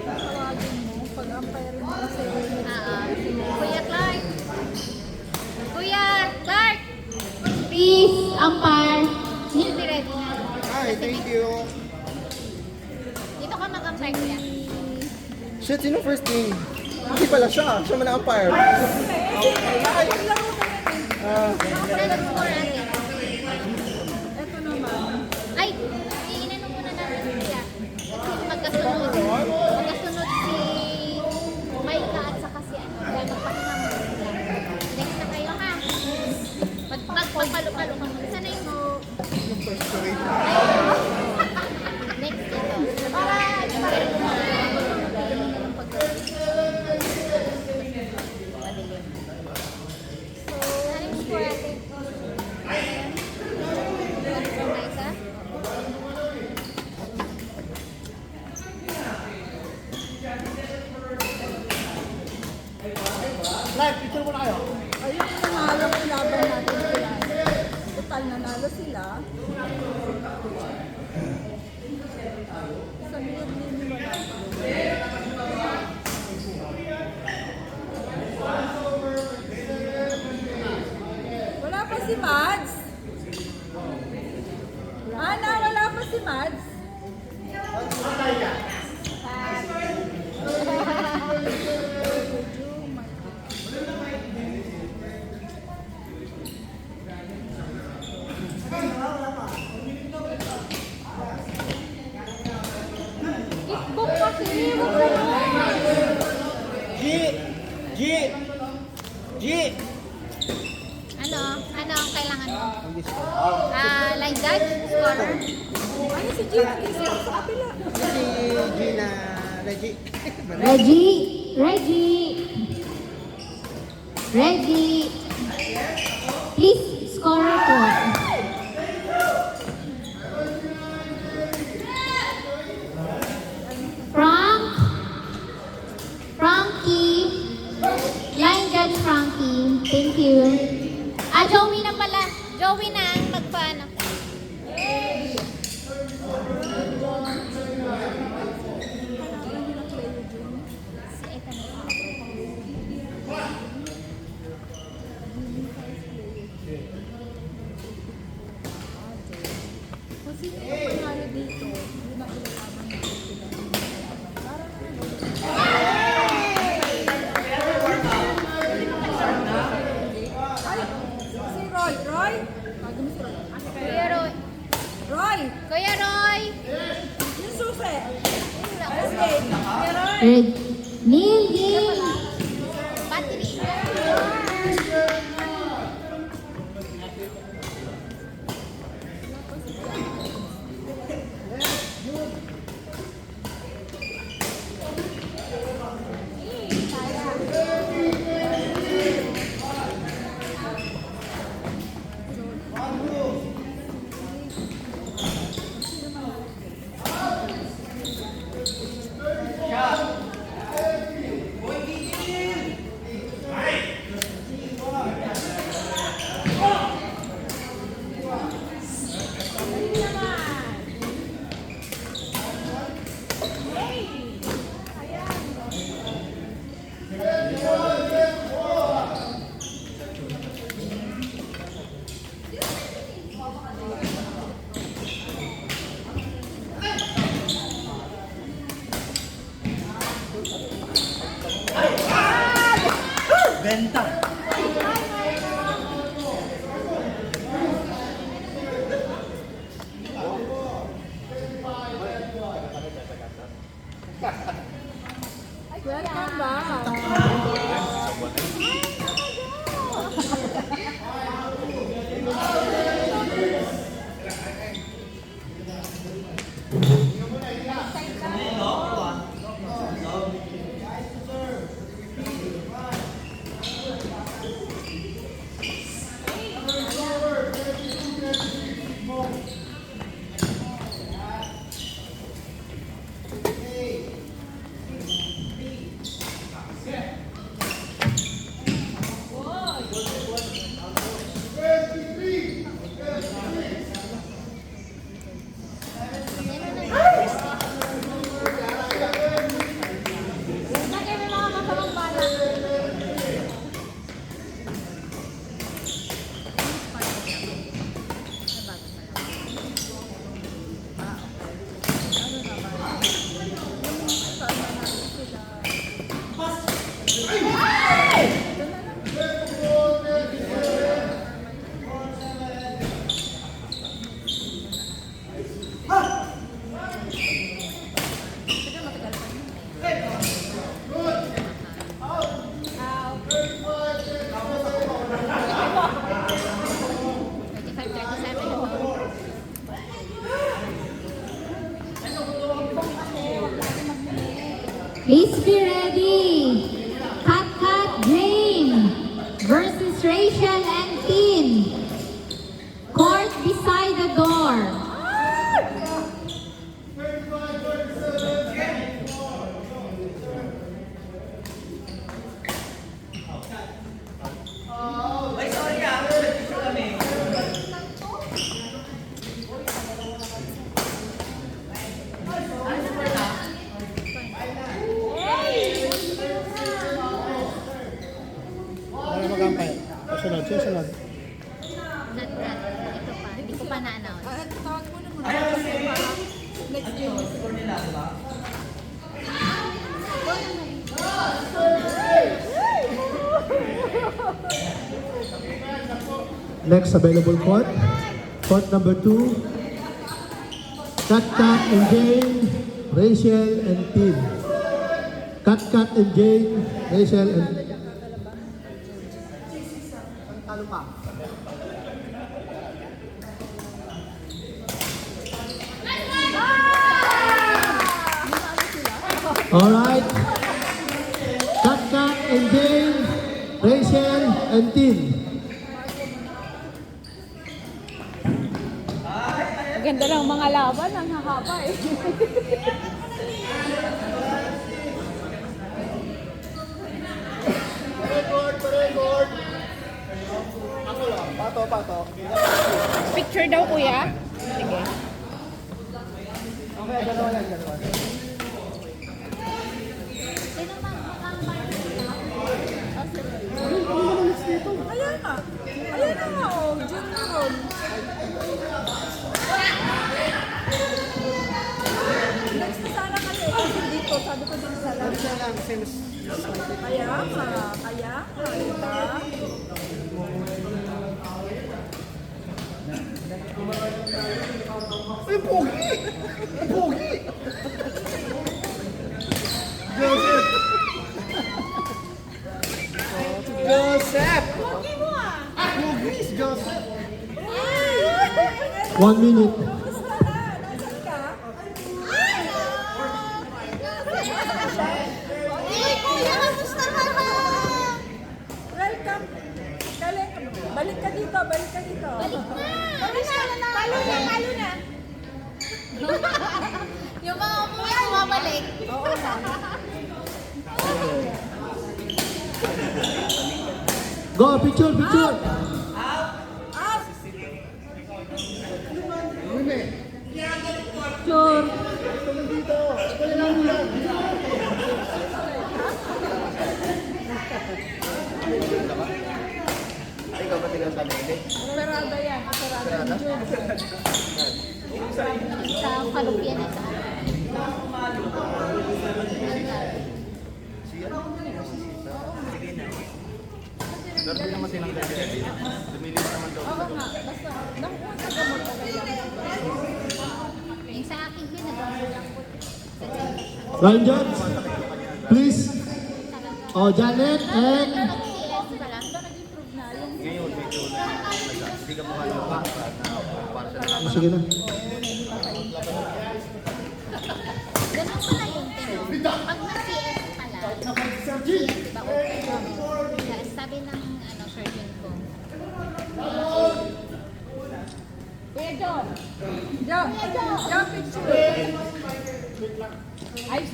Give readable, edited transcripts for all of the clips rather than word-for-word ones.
Tawagin mo, pag-umpire mo kasi Kuya Clark. Kuya Clark. Please, umpire. You'll be ready na. Hi, thank you. Dito ka mag-umpire, kuya. Shit, sino first team? Hindi pala siya. Siya man ang umpire. Saan ang score natin? Ito naman. Ay, iinan mo muna natin kuya. Kasi magkasunod. Magkasunod si Maika at saka si ano. Kaya magpahinga mo sila. Next na kayo ha. Magpalo-palo ka muna. Sana yung Yung first parade. next ito. Para mag-pero mo na. Ganun na lang pag-release. Madilim. So, ano yung score natin? Maika? Live, picture muna kayo. Ayun yung nanalo ang laban natin sila. Total nanalo sila. Sa minute wala. Wala pa si Mads. Ana, wala pa si Mads. Kickbook kasi, huwag ka G! G! G! Ano? Ano ang kailangan mo? Ang disco. Line judge? Scorer? Ano si Gina? Isa sa kapila. Si G na Reggie. Reggie! Reggie! Reggie! Please, scorer po. Frank! Frankie! Line judge Frankie. Thank you. Joey na pala. Joey na ang magpaano. Si Ethan. Kung sino yung panalo dito, yun ang ilalaman natin sila. Parang ay, si Roy. Roy? Tawagin mo si Roy. Kuya Roy. Roy! Kuya Roy. Yung susi! Okay. Kuya Roy! Red. Neil. Battery. Benta. Welcome back! Please be ready. Cut Jane versus Rachel and Tin. Court beside the door. Ano mag-umpire? Sunod. Not. Ito pa. Hindi ko pa na-announce. Tawag mo naman. Next game. Next available court, court number 2, Kat and Jane, Rachel and Tin. Kat and Jane, Rachel and Alright. Kat and Jane, Rachel and Tin. Ganda ng mga laban, ang hahaba eh. Record. Ako lang. Pato. Picture daw kuya. Sige. Okay, dalawa lang. Sino mag-umpire nila? Ayan na. Ayan na nga oh. Junior Ron. Next na sana kasi. Kasi dito, sabi ko din sa lang. Kaya nga, diba? Ay, pogi! Pogi! Joseph! Joseph! Pogi mo ah! Pogi si Joseph! 1 minute. Kamusta na? Nasaan ka? Hey, kuya, kamusta ka na? Welcome. Balik ka dito. Balik na. Talo na. Yung mga umuwi, bumabalik. Oo na. Go, picture. Sure. Ay, ikaw ba tinatalo ulit? Operada yan. Operada. Sa kalupyan na sa Pero di naman tinanggal siya. Lumilis naman daw. Oo nga. Basta, nakuha sa gamot ko kaya. yung sa akin pinagawa lang po. Ryan Jones, please. Oh, Janet and... CS pala. Nag-improve na. Yung Ngayon, medyo hindi ka mukha yung para sa lang. Sige na. Ganun pala yung tinong. Pag na-CS pala, diba okay? Kaya sabi ng surgeon ko, Kuya John. John, picture. Ay,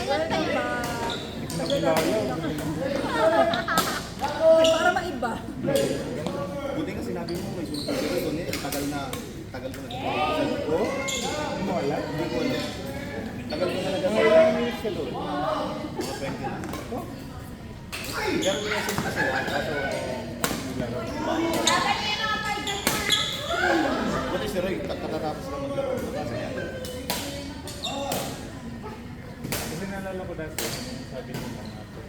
ganun pa yun. para maiba. Buti nga sinabi mo, may sultan ka doon eh. Tagal ko na dito. Oh? Hindi mo alam? Hindi ko alam. Tagal ko na nag-asal. Ilang minutes ka doon? Mga 20 na. Pero minasins na sila. Kaso, buti si Roy, katatapos lang maglaro. Kasi yan. Kasi naalala ko dati, sabi ng mga ako,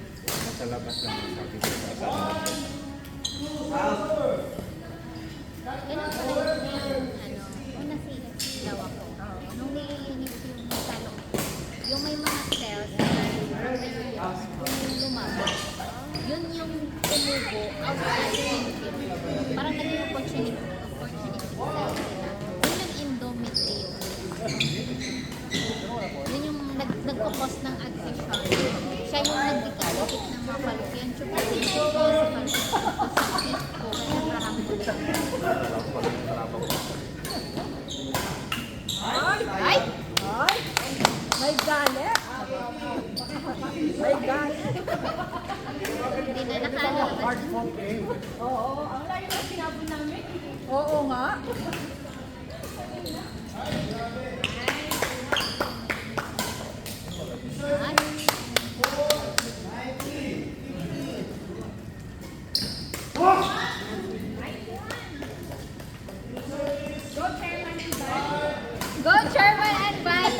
sa labas lang ang sabi ko sa asawa ko. Ganun pala yung una CS daw ako. Nung nilinis yung talong, yung may mga cells na yung lumabas, yun yung tumubo outside yung tip. Parang naging opportunity cells sila. Yun yung endomyx nagkakos ng adhesion. Siya yung nagdikit-dikit ng mga palos. Yan yung palos ko sa palos ko. Sa teeth ko. Kaya nakarambol. Ay! Ay! May galit. May galit. Hindi na nakalabas. Oo, ang layo na sinabon namin. Oo nga. Go, Chairman and Vice!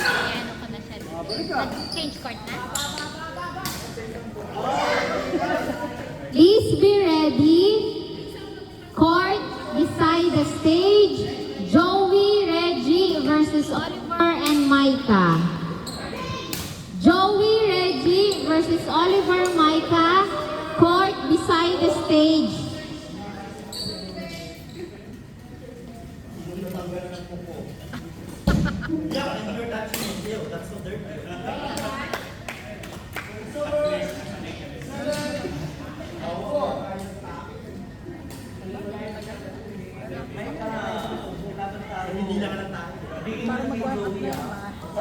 Ano ko na siya. Nag-change court na? Please be ready. Court beside the stage. Joey, Reggie versus Oliver and Micah. Joey, Reggie versus Oliver, Micah. Court beside the stage.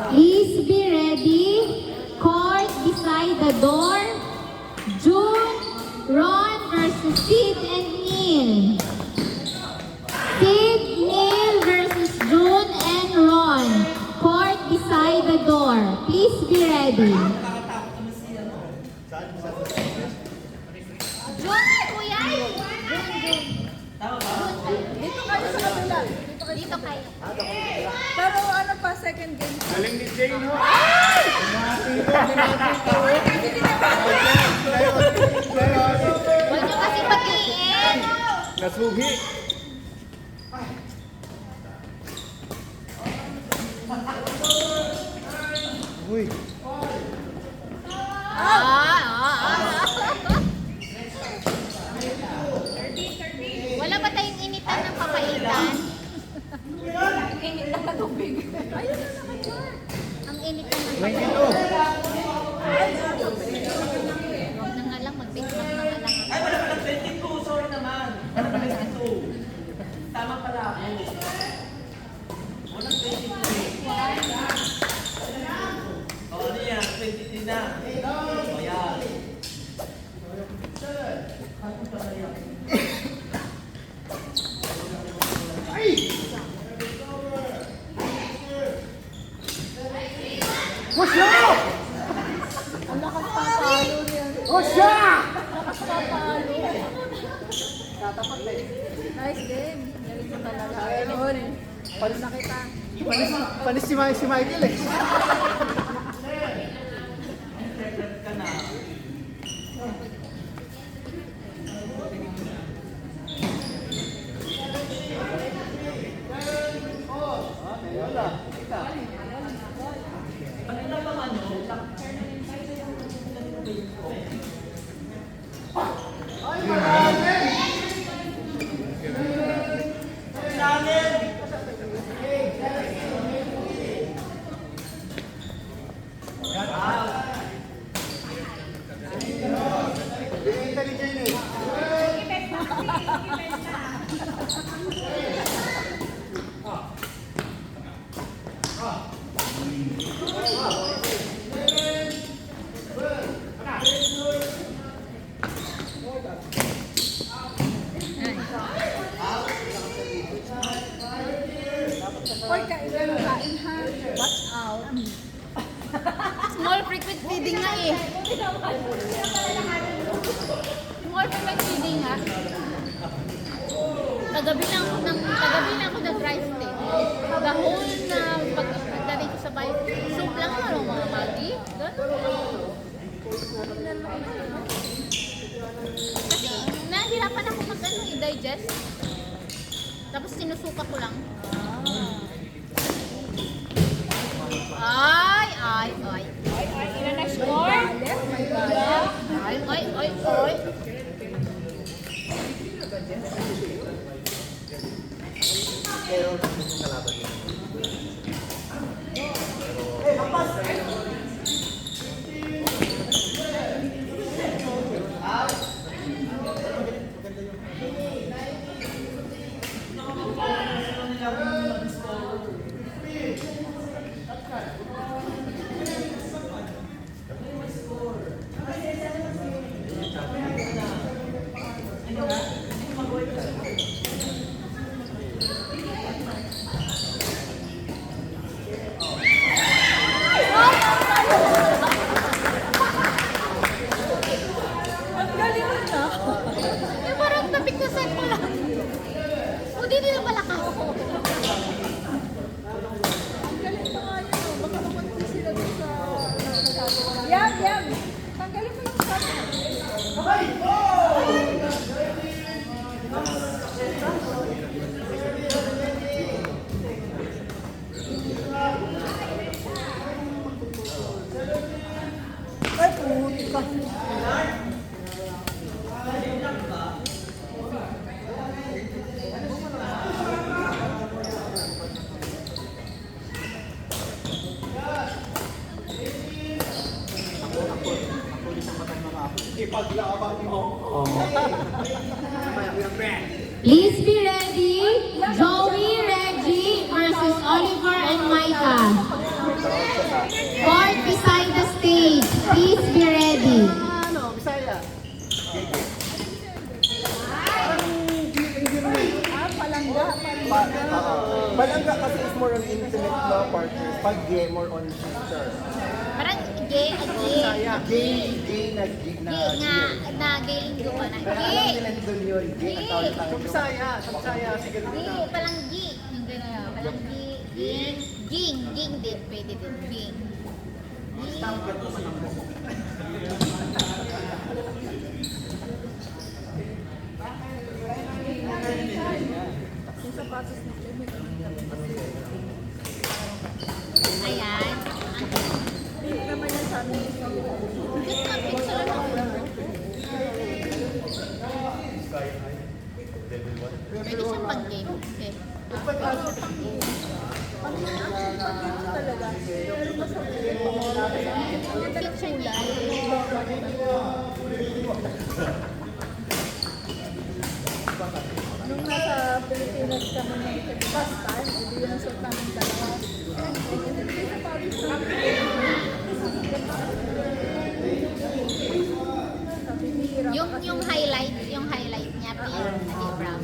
Please be ready. Court beside the door. June, Ron versus Sid and Neil. Sid, Neil versus June and Ron. Court beside the door. Please be ready. June, kuya! Dito kayo sa kabila. Dito kayo. Pero ano pa, second game? Galing ni Jane, ho. Huwag niyo kasi pag-iin. Nasuhi. Uy. Wala ba tayong initan ng papaitan? Initan na tubig. Ayun na naman yun. Ang initan ng May papaitan. ito. Huwag na nga lang, mag-bake na nga lang. Ay, wala pala 22. Sorry naman. Wala pala 22. Tama pala ako. Walang 22 eh. O, ano yan? 23 na. O, yan. Ang lakas papalo yan. Lakas papalo. Nice game. Galing mo talaga. Ayun. Palo na kita. Panis si Michael eh. Hoy, kain ha. Watch out. Small frequent feeding nga eh. Small frequent feeding nga. Kagabi lang ako nag-rice steak. The whole na pagpunta dito sa bahay, soup lang ano mga magi. Ganun. Kasi nahihirapan ako i-digest. Tapos sinusuka ko lang. Ay. Ilan na score? May galit. Ay. Sabi ko saan pala. O, di na pala ka. Yan, yan. Tanggalin mo lang sa ay, puti ka. Please be ready. Joey, Reggie versus Oliver and Micah. Court beside the stage. Please be ready. Ano, Bisaya. Palangga. Palangga kasi is more on intimate na partners. Pag gay, more on sister. Parang gay, Gay na gay linggo pa na. Alam Gay! nila doon yun. Gay ang tawag tayo. Bisaya, sige. Gay, palang gay. Hindi na yun. Palang gay. Ging din. Pwede din. Ging. Yung sapatos ni Jimmy. Ayan. Hindi naman yan sa amin. Just kapit sa lang. Pwede siyang pang-game. Okay. Pag-game talaga. Pero mas Picture niya. nung nasa Pilipinas kami ng last time, hindi yun ang suot namin dalawa. Sabi ni Hira, Yung highlight niya, pink, brown.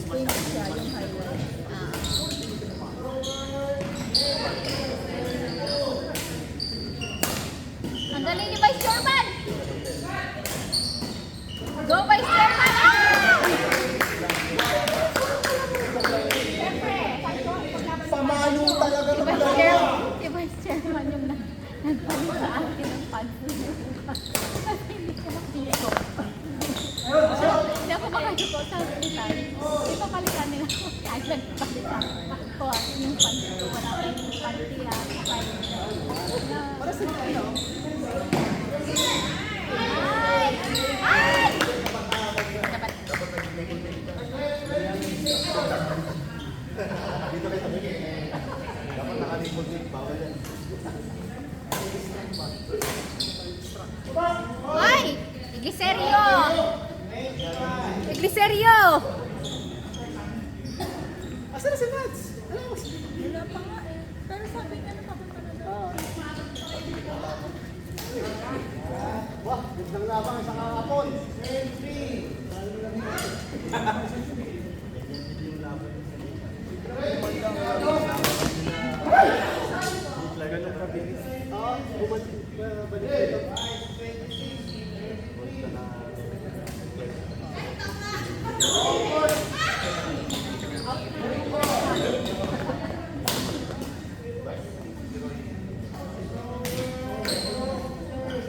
pink siya yung highlight. Ah. Ang galing ni Vice Chairman! Go Vice Chairman! Pamalo talaga ng Si Vice Chairman yung nagpalit sa akin ng pants. Kasi hindi ko makikita. Hindi ako makikita sa hospital. Ito palitan nila ako. Kaya nagpalitan ako. Yung pants ko. Wala ko yung panty. Para sa ano? Ay! Ay! Dapat. Dito kayo sabi ko. Dapat nakalimod din. Bawal yan. Ay! Igliserio! Igliserio! Asan na si Mads? Wala pa nga eh. Pero sabi niya na papunta na doon. Wah, gandang labang sa kahapon.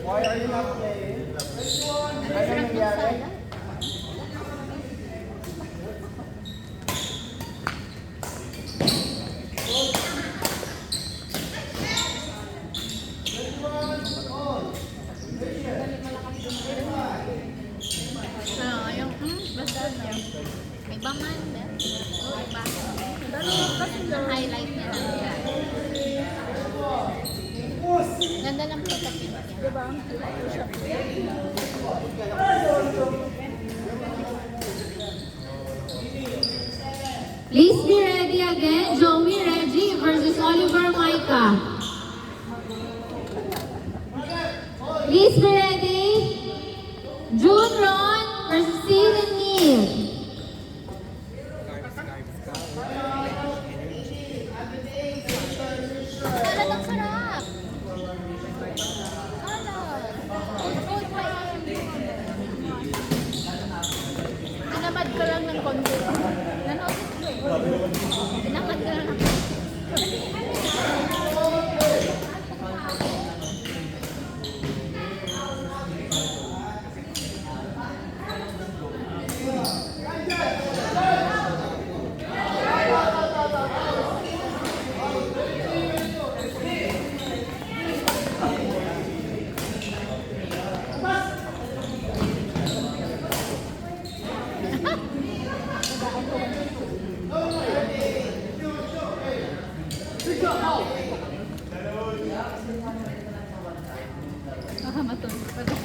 Why are you not playing? Ano nangyari? Basta niya. May bangan. Diba? Ang highlight niya lang siya. Ganda lang po sa pink niya. Diba? Please be ready again. Joey, Reggie versus Oliver, Micah. Please be ready. June, Ron versus Sid and Neil. Talagang sarap. Salad. Food pa yan. Ano ba ka lang ng konti. Nanotice ko eh. Tinakad ka lang. Baka matulog pa rin.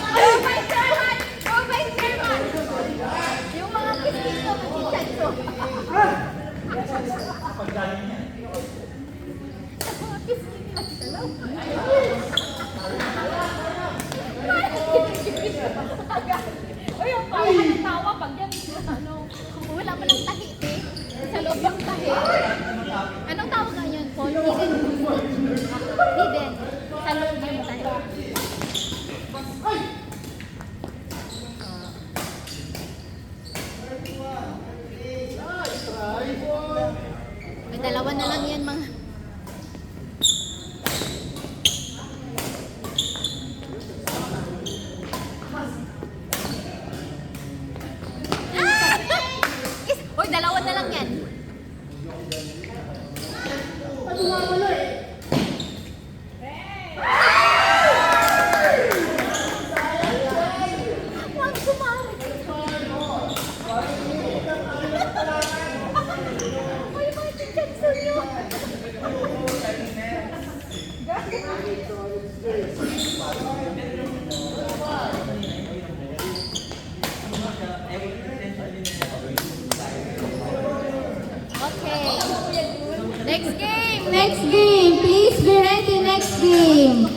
Oh my Sherman! Oh my Sherman! Yung mga pistis ko, machichat ko. Mga pistis ko. Uy, yung parang anong tawa pag yan. Ano, wala pa lang tahi eh. Sa loob yung tahi. Anong tawag nga yun, Paul? Hidden. Hidden. Sa loob yung tahi. May dalawa na lang yan mga. Uy, dalawa na lang yan. Huwag sumari. Uy, Michael Jackson yun. Okay. Next game. Next game. Please be ready. Next game.